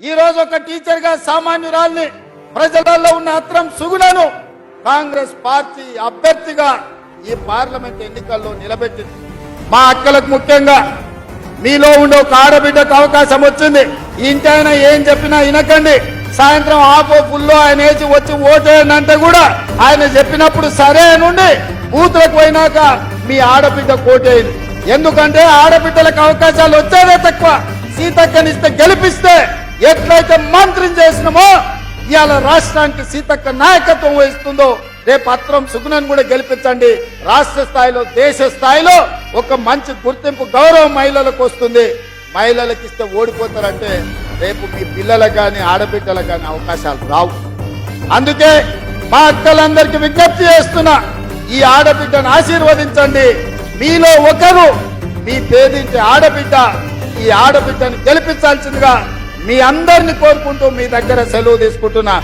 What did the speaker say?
ఈ రోజు ఒక టీచర్ గా సామాన్యురాల్ని ప్రజలలో ఉన్న అత్రం సుగుణను కాంగ్రెస్ పార్టీ అభ్యర్థిగా ఈ పార్లమెంట్ ఎన్నికల్లో నిలబెట్టింది. మా అక్కలకు ముఖ్యంగా మీలో ఉండే ఒక ఆడబిడ్డకు అవకాశం వచ్చింది. ఇంటైనా ఏం చెప్పినా వినకండి. సాయంత్రం ఆపో ఫుల్లో ఆయన వేసి వచ్చి ఓటేయండి అంటే కూడా ఆయన చెప్పినప్పుడు సరే నుండి బూతులకు పోయినాక మీ ఆడబిడ్డ కోటేయండి. ఎందుకంటే ఆడబిడ్డలకు అవకాశాలు వచ్చేదే తక్కువ. సీతక్కనిస్తే గెలిపిస్తే ఎట్లయితే మంత్రిని చేసినామో ఇవాళ రాష్ట్రానికి సీతక్క నాయకత్వం వహిస్తుందో రేపు అత్రం సుగుణను కూడా గెలిపించండి. రాష్ట్ర స్థాయిలో దేశ స్థాయిలో ఒక మంచి గుర్తింపు గౌరవం మహిళలకు వస్తుంది. మహిళలకు ఇస్తే ఓడిపోతారంటే రేపు మీ పిల్లలకు కానీ ఆడబిడ్డలకు కానీ అవకాశాలు రావు. అందుకే మా అక్కలందరికీ విజ్ఞప్తి చేస్తున్నా, ఈ ఆడబిడ్డను ఆశీర్వదించండి. మీలో ఒకరు మీ పేదింటి ఆడబిడ్డ, ఈ ఆడబిడ్డను గెలిపించాల్సిందిగా మీ అందరిని కోరుకుంటూ మీ దగ్గర సెలవు తీసుకుంటున్నా.